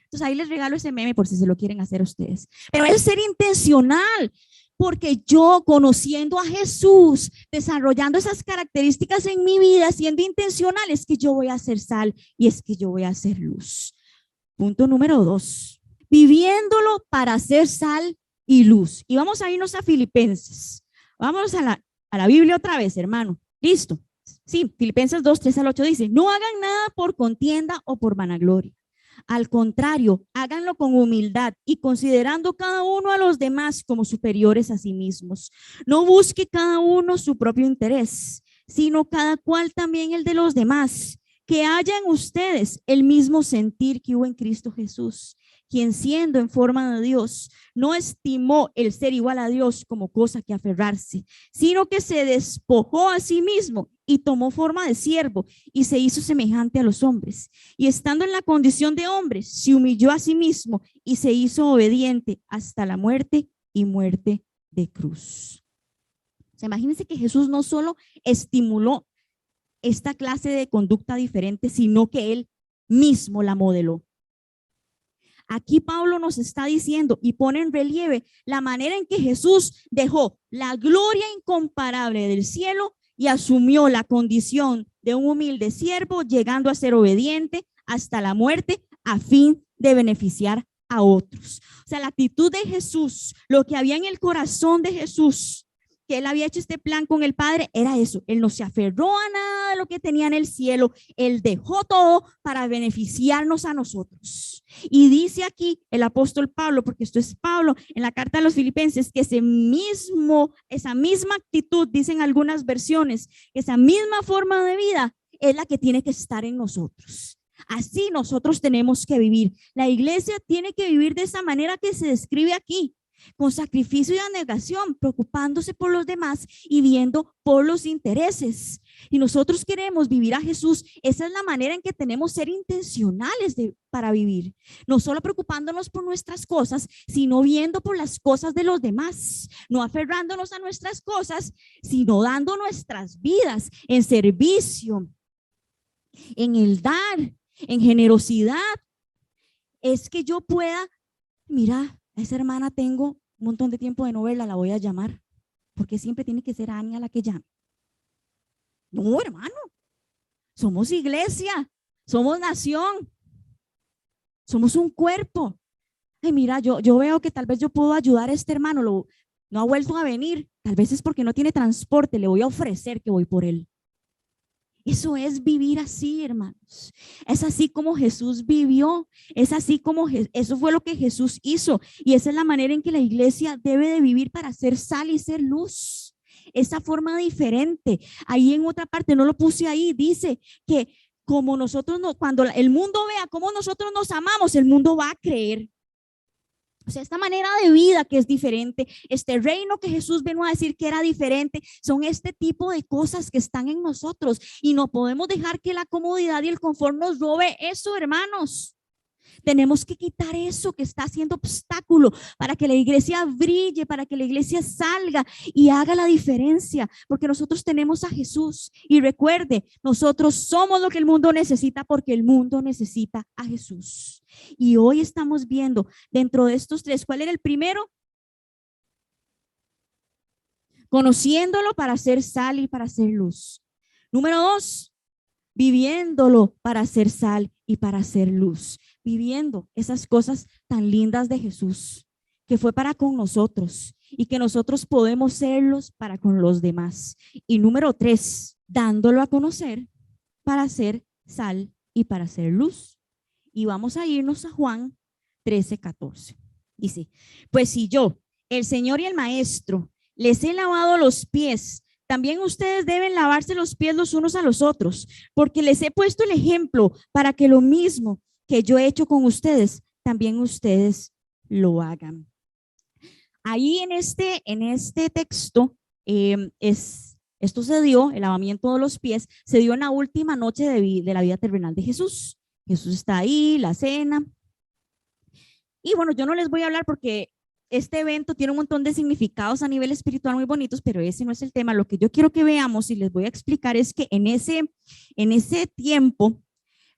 Entonces ahí les regalo ese meme por si se lo quieren hacer a ustedes. Pero es ser intencional. Porque yo, conociendo a Jesús, desarrollando esas características en mi vida, siendo intencional, es que yo voy a ser sal y es que yo voy a ser luz. Punto número 2, viviéndolo para ser sal y luz. Y vamos a irnos a Filipenses. Vamos a la Biblia otra vez, hermano. Listo. Sí, Filipenses 2, 3 al 8 dice, no hagan nada por contienda o por vanagloria. Al contrario, háganlo con humildad y considerando cada uno a los demás como superiores a sí mismos. No busque cada uno su propio interés, sino cada cual también el de los demás. Que haya en ustedes el mismo sentir que hubo en Cristo Jesús, quien siendo en forma de Dios, no estimó el ser igual a Dios como cosa que aferrarse, sino que se despojó a sí mismo y tomó forma de siervo y se hizo semejante a los hombres. Y estando en la condición de hombre, se humilló a sí mismo y se hizo obediente hasta la muerte y muerte de cruz. O sea, imagínense que Jesús no solo estimuló esta clase de conducta diferente, sino que él mismo la modeló. Aquí Pablo nos está diciendo y pone en relieve la manera en que Jesús dejó la gloria incomparable del cielo y asumió la condición de un humilde siervo, llegando a ser obediente hasta la muerte a fin de beneficiar a otros. O sea, la actitud de Jesús, lo que había en el corazón de Jesús, que él había hecho este plan con el Padre, era eso. Él no se aferró a nada de lo que tenía en el cielo. Él dejó todo para beneficiarnos a nosotros. Y dice aquí el apóstol Pablo, porque esto es Pablo, en la carta a los Filipenses, que esa misma actitud, dicen algunas versiones, esa misma forma de vida es la que tiene que estar en nosotros. Así nosotros tenemos que vivir. La iglesia tiene que vivir de esa manera que se describe aquí, con sacrificio y abnegación, preocupándose por los demás y viendo por los intereses. Y nosotros queremos vivir a Jesús. Esa es la manera en que tenemos que ser intencionales para vivir. No solo preocupándonos por nuestras cosas, sino viendo por las cosas de los demás. No aferrándonos a nuestras cosas, sino dando nuestras vidas en servicio, en el dar, en generosidad. Es que yo pueda, mira, a esa hermana tengo un montón de tiempo de no verla, la voy a llamar, porque siempre tiene que ser Ania la que llame. No, hermano, somos iglesia, somos nación, somos un cuerpo. Ay, mira, yo veo que tal vez yo puedo ayudar a este hermano, no ha vuelto a venir, tal vez es porque no tiene transporte, le voy a ofrecer que voy por él. Eso es vivir así, hermanos. Es así como Jesús vivió. Es así como eso fue lo que Jesús hizo. Y esa es la manera en que la iglesia debe de vivir para ser sal y ser luz. Esa forma diferente. Ahí en otra parte, no lo puse ahí, dice que como nosotros, cuando el mundo vea cómo nosotros nos amamos, el mundo va a creer. O sea, esta manera de vida que es diferente, este reino que Jesús vino a decir que era diferente, son este tipo de cosas que están en nosotros y no podemos dejar que la comodidad y el confort nos robe eso, hermanos. Tenemos que quitar eso que está haciendo obstáculo para que la iglesia brille, para que la iglesia salga y haga la diferencia, porque nosotros tenemos a Jesús. Y recuerde, nosotros somos lo que el mundo necesita porque el mundo necesita a Jesús. Y hoy estamos viendo dentro de estos tres, ¿cuál era el primero? Conociéndolo para ser sal y para ser luz. Número 2, viviéndolo para ser sal y para ser luz. Viviendo esas cosas tan lindas de Jesús, que fue para con nosotros y que nosotros podemos serlos para con los demás. Y número 3, dándolo a conocer para ser sal y para ser luz. Y vamos a irnos a Juan 13:14. Dice, pues si yo, el Señor y el Maestro, les he lavado los pies, también ustedes deben lavarse los pies los unos a los otros, porque les he puesto el ejemplo para que lo mismo que yo he hecho con ustedes, también ustedes lo hagan. Ahí en este texto, esto se dio, el lavamiento de los pies, se dio en la última noche de la vida terrenal de Jesús. Jesús está ahí, la cena. Y bueno, yo no les voy a hablar porque este evento tiene un montón de significados a nivel espiritual muy bonitos, pero ese no es el tema. Lo que yo quiero que veamos y les voy a explicar es que en ese tiempo,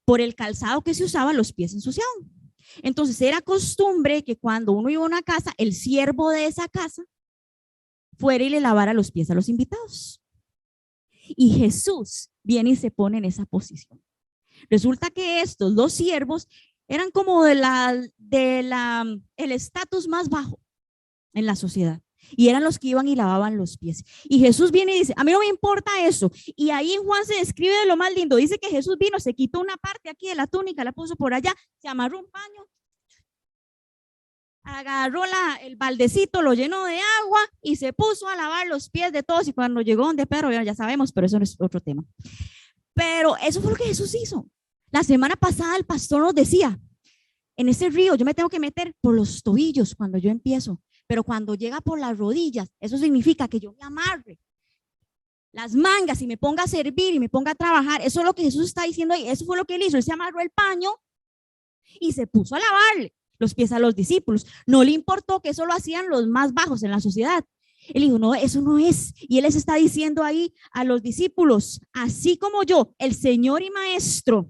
por el calzado que se usaba, los pies se ensuciaban. Entonces era costumbre que cuando uno iba a una casa, el siervo de esa casa fuera y le lavara los pies a los invitados. Y Jesús viene y se pone en esa posición. Resulta que estos dos siervos eran como el estatus más bajo en la sociedad. Y eran los que iban y lavaban los pies. Y Jesús viene y dice, a mí no me importa eso. Y ahí en Juan se describe de lo más lindo. Dice que Jesús vino, se quitó una parte aquí de la túnica, la puso por allá, se amarró un paño, agarró el baldecito, lo llenó de agua y se puso a lavar los pies de todos. Y cuando llegó donde Pedro, ya sabemos, pero eso no es otro tema. Pero eso fue lo que Jesús hizo. La semana pasada el pastor nos decía, en ese río yo me tengo que meter por los tobillos cuando yo empiezo, pero cuando llega por las rodillas, eso significa que yo me amarre las mangas y me ponga a servir y me ponga a trabajar. Eso es lo que Jesús está diciendo ahí. Eso fue lo que él hizo. Él se amarró el paño y se puso a lavarle los pies a los discípulos. No le importó que eso lo hacían los más bajos en la sociedad. Él dijo, no, eso no es. Y él les está diciendo ahí a los discípulos, así como yo, el Señor y Maestro,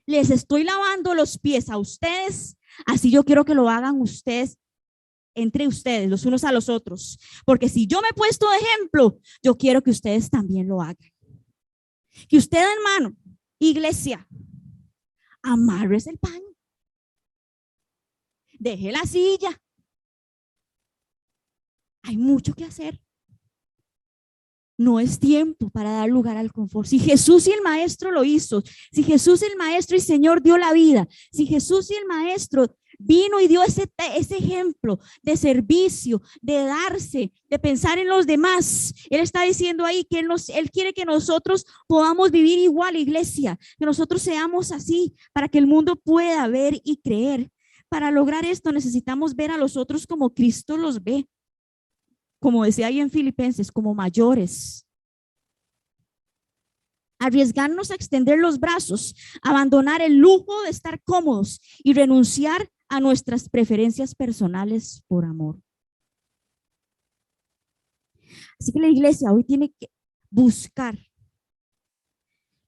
les estoy lavando los pies a ustedes, así yo quiero que lo hagan ustedes, entre ustedes, los unos a los otros. Porque si yo me he puesto de ejemplo, yo quiero que ustedes también lo hagan. Que usted, hermano, iglesia, amarres el paño. Deje la silla. Hay mucho que hacer. No es tiempo para dar lugar al confort. Si Jesús y el Maestro lo hizo, si Jesús, el Maestro y Señor, dio la vida, si Jesús y el Maestro vino y dio ese ejemplo de servicio, de darse, de pensar en los demás, Él está diciendo ahí que Él quiere que nosotros podamos vivir igual, iglesia, que nosotros seamos así, para que el mundo pueda ver y creer. Para lograr esto necesitamos ver a los otros como Cristo los ve. Como decía ahí en Filipenses, como mayores. Arriesgarnos a extender los brazos, abandonar el lujo de estar cómodos y renunciar a nuestras preferencias personales por amor. Así que la iglesia hoy tiene que buscar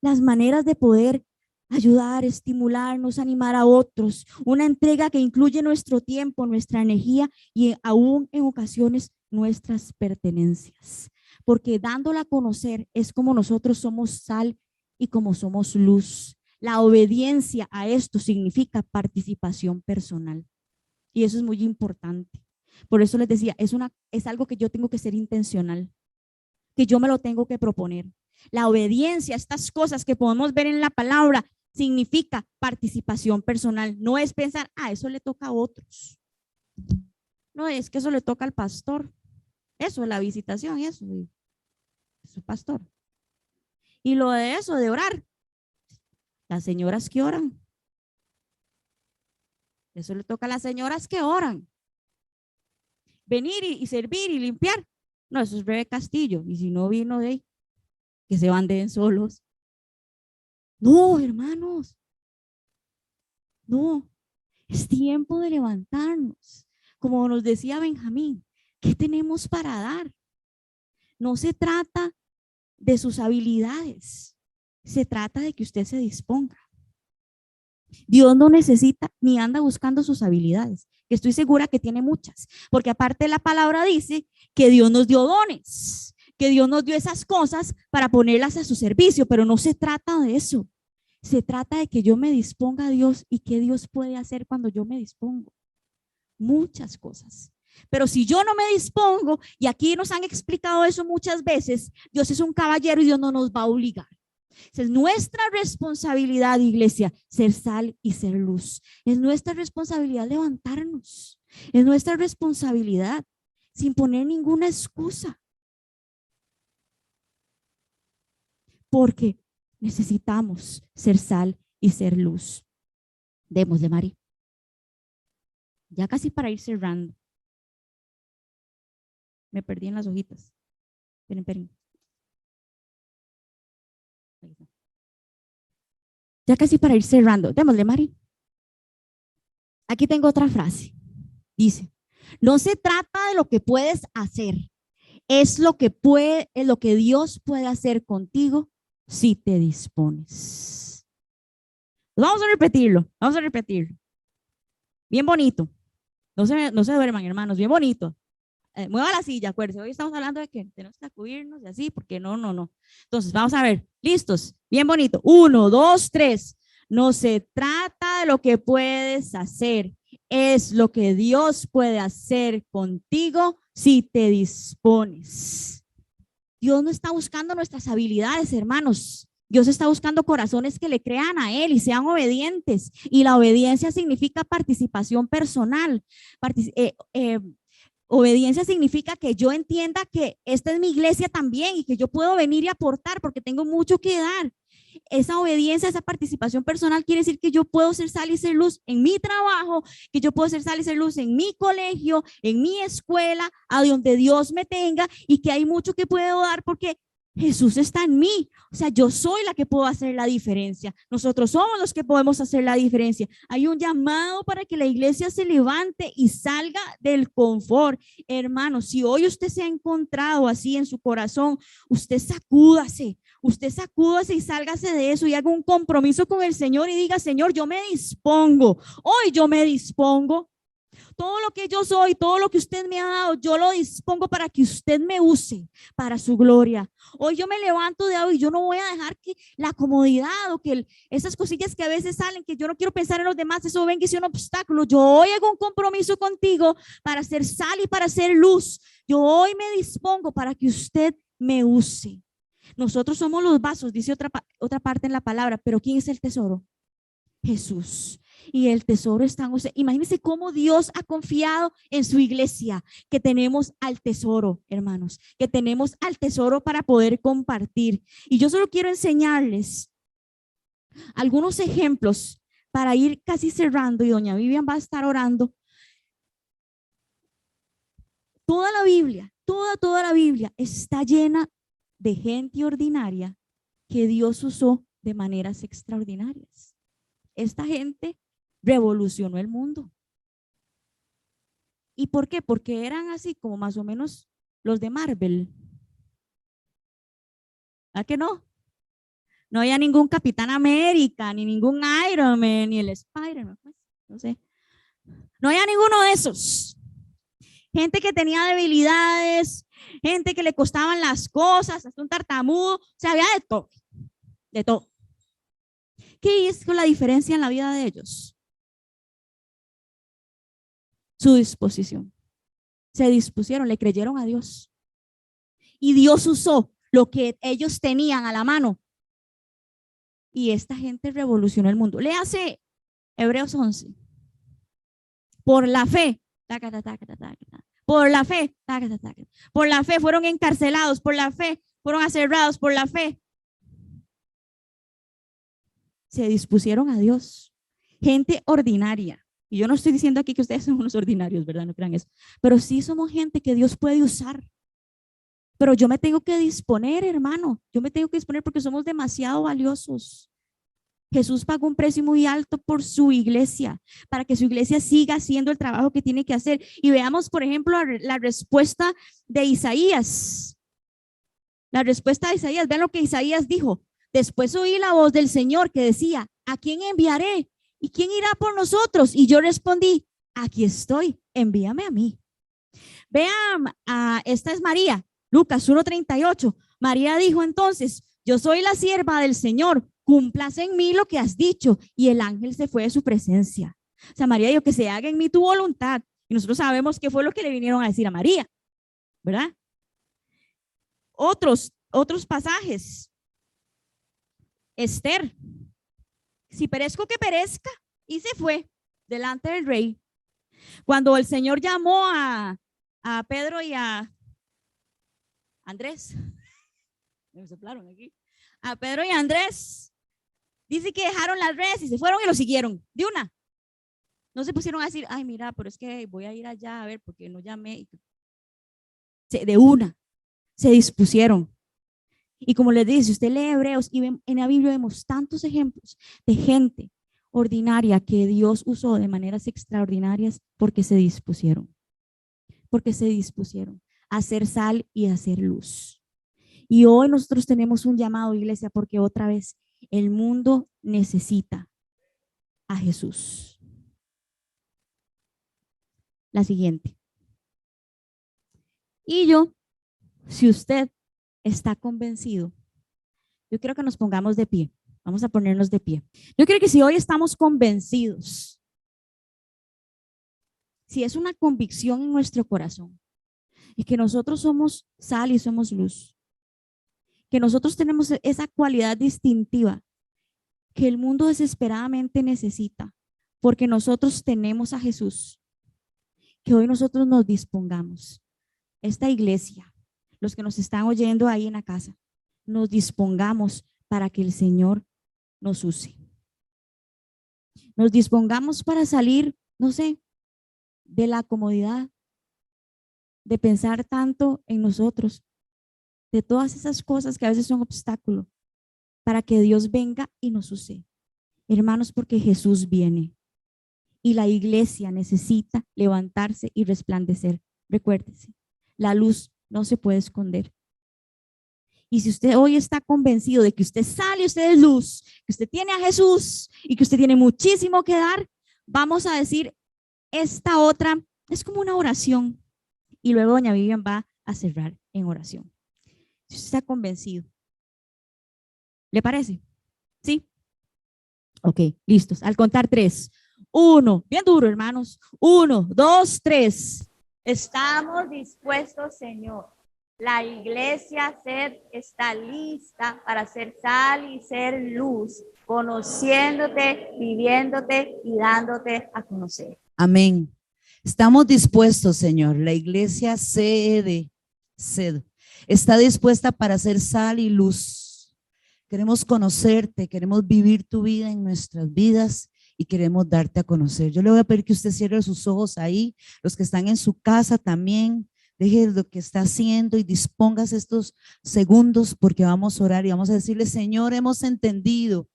las maneras de poder ayudar, estimularnos, animar a otros. Una entrega que incluye nuestro tiempo, nuestra energía y aún en ocasiones nuestras pertenencias. Porque dándola a conocer es como nosotros somos sal y como somos luz. La obediencia a esto significa participación personal. Y eso es muy importante. Por eso les decía, es algo que yo tengo que ser intencional, que yo me lo tengo que proponer. La obediencia a estas cosas que podemos ver en la palabra significa participación personal. No es pensar, eso le toca a otros. No es que eso le toca al pastor. Eso es la visitación, eso es el pastor. Y lo de eso, de orar, las señoras que oran. Eso le toca a las señoras que oran. Venir y servir y limpiar. No, eso es Rebe Castillo. Y si no vino de ahí, que se van solos. No, hermanos. No. Es tiempo de levantarnos. Como nos decía Benjamín, ¿qué tenemos para dar? No se trata de sus habilidades. Se trata de que usted se disponga. Dios no necesita ni anda buscando sus habilidades, que estoy segura que tiene muchas, porque aparte la palabra dice que Dios nos dio dones, que Dios nos dio esas cosas para ponerlas a su servicio, pero no se trata de eso. Se trata de que yo me disponga a Dios y qué Dios puede hacer cuando yo me dispongo. Muchas cosas. Pero si yo no me dispongo, y aquí nos han explicado eso muchas veces, Dios es un caballero y Dios no nos va a obligar. Es nuestra responsabilidad, iglesia, ser sal y ser luz. Es nuestra responsabilidad levantarnos. Es nuestra responsabilidad sin poner ninguna excusa. Porque necesitamos ser sal y ser luz. Démosle, Mari. Ya casi para ir cerrando. Me perdí en las hojitas. Esperen. Ya casi para ir cerrando. Démosle, Mari. Aquí tengo otra frase. Dice, no se trata de lo que puedes hacer. Es lo que Dios puede hacer contigo si te dispones. Vamos a repetirlo. Bien bonito. No se duerman, hermanos. Bien bonito. Mueva la silla, acuérdense, hoy estamos hablando de que tenemos que sacudirnos y así, porque no. Entonces, vamos a ver, listos, bien bonito. 1, 2, 3. No se trata de lo que puedes hacer, es lo que Dios puede hacer contigo si te dispones. Dios no está buscando nuestras habilidades, hermanos. Dios está buscando corazones que le crean a Él y sean obedientes. Y la obediencia significa participación personal. Obediencia significa que yo entienda que esta es mi iglesia también y que yo puedo venir y aportar porque tengo mucho que dar. Esa obediencia, esa participación personal quiere decir que yo puedo ser sal y ser luz en mi trabajo, que yo puedo ser sal y ser luz en mi colegio, en mi escuela, a donde Dios me tenga, y que hay mucho que puedo dar porque Jesús está en mí. O sea, yo soy la que puedo hacer la diferencia. Nosotros somos los que podemos hacer la diferencia. Hay un llamado para que la iglesia se levante y salga del confort. Hermano, si hoy usted se ha encontrado así en su corazón, usted sacúdase y sálgase de eso y haga un compromiso con el Señor y diga: Señor, yo me dispongo. Hoy yo me dispongo. Todo lo que yo soy, todo lo que usted me ha dado, yo lo dispongo para que usted me use para su gloria. Hoy yo me levanto de hoy y yo no voy a dejar que la comodidad o que esas cosillas que a veces salen, que yo no quiero pensar en los demás, eso venga y sea un obstáculo. Yo hoy hago un compromiso contigo para ser sal y para ser luz. Yo hoy me dispongo para que usted me use. Nosotros somos los vasos, dice otra parte en la palabra, pero ¿quién es el tesoro? Jesús. Y el tesoro está en usted. Imagínense cómo Dios ha confiado en su iglesia, que tenemos al tesoro, hermanos, que tenemos al tesoro para poder compartir. Y yo solo quiero enseñarles algunos ejemplos para ir casi cerrando, y doña Vivian va a estar orando. Toda la Biblia, toda la Biblia está llena de gente ordinaria que Dios usó de maneras extraordinarias. Esta gente revolucionó el mundo. ¿Y por qué? Porque eran así como más o menos los de Marvel. ¿A qué no? No había ningún Capitán América, ni ningún Iron Man, ni el Spider-Man, pues, no sé. No había ninguno de esos. Gente que tenía debilidades, gente que le costaban las cosas, hasta un tartamudo, o sea, había de todo, de todo. ¿Qué es la diferencia en la vida de ellos? Su disposición. Se dispusieron, le creyeron a Dios. Y Dios usó lo que ellos tenían a la mano. Y esta gente revolucionó el mundo. Léase Hebreos 11. Por la fe. Por la fe. Por la fe fueron encarcelados. Por la fe fueron aserrados. Por la fe se dispusieron a Dios. Gente ordinaria. Y yo no estoy diciendo aquí que ustedes son unos ordinarios, ¿verdad? No crean eso. Pero sí somos gente que Dios puede usar. Pero yo me tengo que disponer, hermano. Yo me tengo que disponer porque somos demasiado valiosos. Jesús pagó un precio muy alto por su iglesia, para que su iglesia siga haciendo el trabajo que tiene que hacer. Y veamos, por ejemplo, la respuesta de Isaías. La respuesta de Isaías, vean lo que Isaías dijo. Después oí la voz del Señor que decía: ¿a quién enviaré? ¿Y quién irá por nosotros? Y yo respondí: aquí estoy, envíame a mí. Vean, esta es María, Lucas 1:38. María dijo entonces: yo soy la sierva del Señor, cúmplase en mí lo que has dicho. Y el ángel se fue de su presencia. O sea, María dijo: que se haga en mí tu voluntad. Y nosotros sabemos qué fue lo que le vinieron a decir a María, ¿verdad? Otros pasajes. Esther: si perezco, que perezca. Y se fue delante del rey. Cuando el Señor llamó a Pedro y a Andrés, me soplaron aquí, a Pedro y a Andrés, dice que dejaron las redes y se fueron y lo siguieron de una. No se pusieron a decir: ay, mira, pero es que voy a ir allá a ver porque no llamé. De una se dispusieron. Y como les dije, si usted lee Hebreos y en la Biblia vemos tantos ejemplos de gente ordinaria que Dios usó de maneras extraordinarias porque se dispusieron. Porque se dispusieron a hacer sal y a hacer luz. Y hoy nosotros tenemos un llamado, iglesia, porque otra vez el mundo necesita a Jesús. La siguiente. Y yo, si usted está convencido, yo quiero que nos pongamos de pie. Vamos a ponernos de pie. Yo creo que si hoy estamos convencidos, si es una convicción en nuestro corazón, y que nosotros somos sal y somos luz, que nosotros tenemos esa cualidad distintiva que el mundo desesperadamente necesita, porque nosotros tenemos a Jesús. Que hoy nosotros nos dispongamos, esta iglesia, los que nos están oyendo ahí en la casa, nos dispongamos para que el Señor nos use. Nos dispongamos para salir, no sé, de la comodidad, de pensar tanto en nosotros, de todas esas cosas que a veces son obstáculos, para que Dios venga y nos use. Hermanos, porque Jesús viene y la iglesia necesita levantarse y resplandecer. Recuérdese, la luz no se puede esconder. Y si usted hoy está convencido de que usted sale, usted es luz, que usted tiene a Jesús y que usted tiene muchísimo que dar, vamos a decir esta otra, es como una oración. Y luego doña Vivian va a cerrar en oración. Si usted está convencido. ¿Le parece? ¿Sí? Ok, listos. Al contar 3. 1, bien duro, hermanos. 1, 2, 3. Estamos dispuestos, Señor. La iglesia está lista para ser sal y ser luz, conociéndote, viviéndote y dándote a conocer. Amén. Estamos dispuestos, Señor. La iglesia está dispuesta para ser sal y luz. Queremos conocerte, queremos vivir tu vida en nuestras vidas y queremos darte a conocer. Yo le voy a pedir que usted cierre sus ojos ahí, los que están en su casa también. Deje lo que está haciendo y dispongas estos segundos porque vamos a orar y vamos a decirle: Señor, hemos entendido,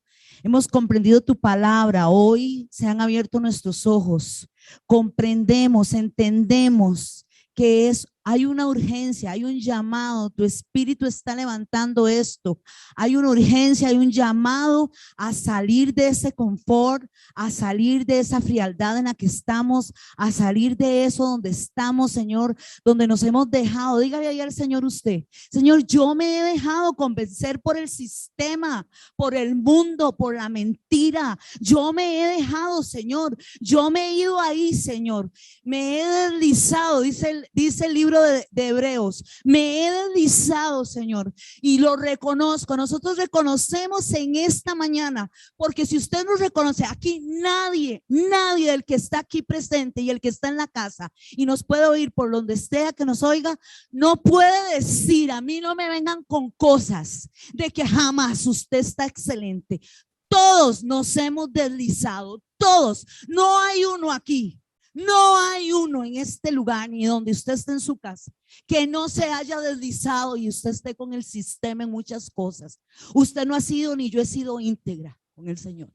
hemos comprendido tu palabra. Hoy se han abierto nuestros ojos. Comprendemos, entendemos que hay una urgencia, hay un llamado. Tu espíritu está levantando esto. Hay una urgencia, hay un llamado a salir de ese confort, a salir de esa frialdad en la que estamos, a salir de eso donde estamos, Señor, donde nos hemos dejado. Dígale ahí al Señor usted: Señor, yo me he dejado convencer por el sistema, por el mundo, por la mentira. Yo me he dejado, Señor. Yo me he ido ahí, Señor. Me he deslizado, dice el libro de Hebreos. Me he deslizado, Señor, y lo reconozco. Nosotros reconocemos en esta mañana, porque si usted nos reconoce, aquí nadie del que está aquí presente y el que está en la casa y nos puede oír por donde esté, que nos oiga, no puede decir: a mí no me vengan con cosas de que jamás. Usted está excelente. Todos nos hemos deslizado, todos. No hay uno aquí. No hay uno en este lugar ni donde usted esté en su casa que no se haya deslizado y usted esté con el sistema en muchas cosas. Usted no ha sido ni yo he sido íntegra con el Señor.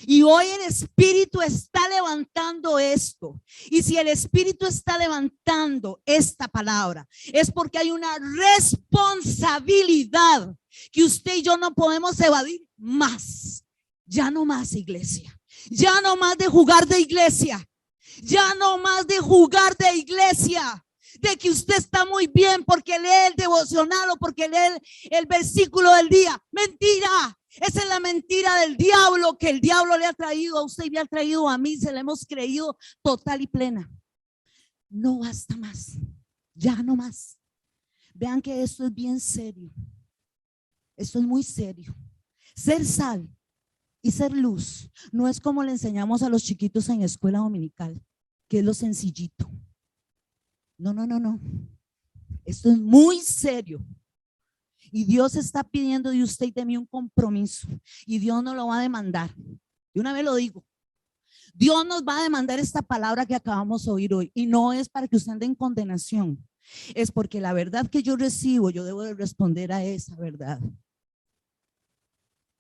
Y hoy el Espíritu está levantando esto. Y si el Espíritu está levantando esta palabra, es porque hay una responsabilidad que usted y yo no podemos evadir más. Ya no más, iglesia. Ya no más de jugar de iglesia. Ya no más de jugar de iglesia, de que usted está muy bien porque lee el devocional o porque lee el versículo del día. Mentira. Esa es la mentira del diablo, que el diablo le ha traído a usted y me ha traído a mí. Se la hemos creído total y plena. No basta más. Ya no más. Vean que esto es bien serio. Esto es muy serio. Ser sal y ser luz no es como le enseñamos a los chiquitos en escuela dominical, que es lo sencillito. No. Esto es muy serio. Y Dios está pidiendo de usted y de mí un compromiso. Y Dios nos lo va a demandar. De una vez lo digo. Dios nos va a demandar esta palabra que acabamos de oír hoy. Y no es para que usted ande en condenación. Es porque la verdad que yo recibo, yo debo de responder a esa verdad.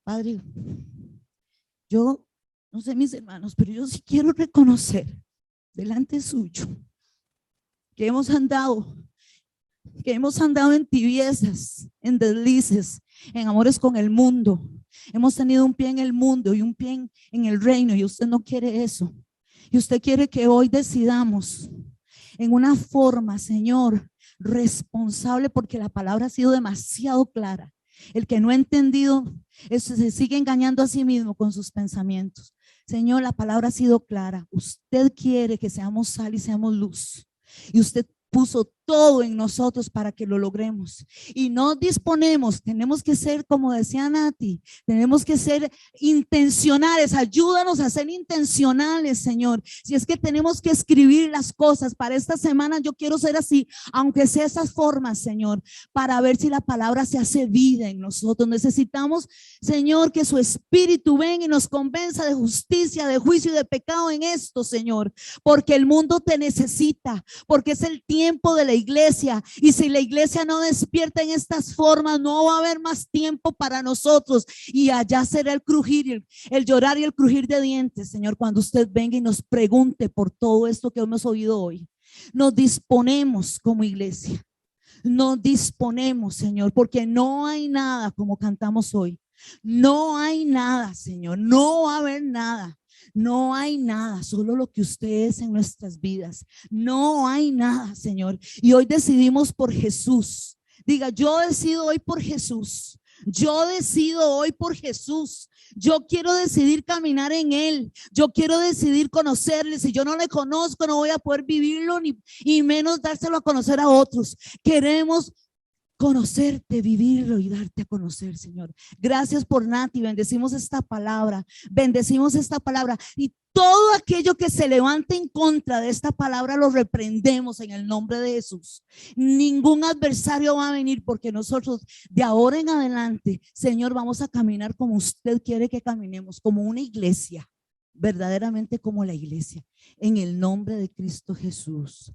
Padre, yo no sé mis hermanos, pero yo sí quiero reconocer delante suyo que hemos andado en tibiezas, en deslices, en amores con el mundo. Hemos tenido un pie en el mundo y un pie en el reino, y usted no quiere eso. Y usted quiere que hoy decidamos en una forma, Señor, responsable, porque la palabra ha sido demasiado clara. El que no ha entendido eso se sigue engañando a sí mismo con sus pensamientos. Señor, la palabra ha sido clara. Usted quiere que seamos sal y seamos luz. Y usted puso todo en nosotros para que lo logremos. Y nos disponemos, tenemos que ser, como decía Nati, tenemos que ser intencionales. Ayúdanos a ser intencionales, Señor. Si es que tenemos que escribir las cosas para esta semana, yo quiero ser así, aunque sea esas formas, Señor, para ver si la palabra se hace vida en nosotros. Necesitamos, Señor, que su Espíritu venga y nos convenza de justicia, de juicio y de pecado en esto, Señor, porque el mundo te necesita, porque es el tiempo de la iglesia, y si la iglesia no despierta en estas formas, no va a haber más tiempo para nosotros, y allá será el crujir, el llorar y el crujir de dientes, Señor, cuando usted venga y nos pregunte por todo esto que hemos oído hoy. Nos disponemos como iglesia, nos disponemos, Señor, porque no hay nada como cantamos hoy. No hay nada, Señor, no va a haber nada. No hay nada, solo lo que usted es en nuestras vidas. No hay nada, Señor. Y hoy decidimos por Jesús. Diga, yo decido hoy por Jesús. Yo decido hoy por Jesús. Yo quiero decidir caminar en Él. Yo quiero decidir conocerle. Si yo no le conozco, no voy a poder vivirlo, ni menos dárselo a conocer a otros. Queremos conocerte, vivirlo y darte a conocer, Señor. Gracias por Nati, bendecimos esta palabra y todo aquello que se levante en contra de esta palabra lo reprendemos en el nombre de Jesús. Ningún adversario va a venir, porque nosotros de ahora en adelante, Señor, vamos a caminar como usted quiere que caminemos, como una iglesia, verdaderamente como la iglesia, en el nombre de Cristo Jesús.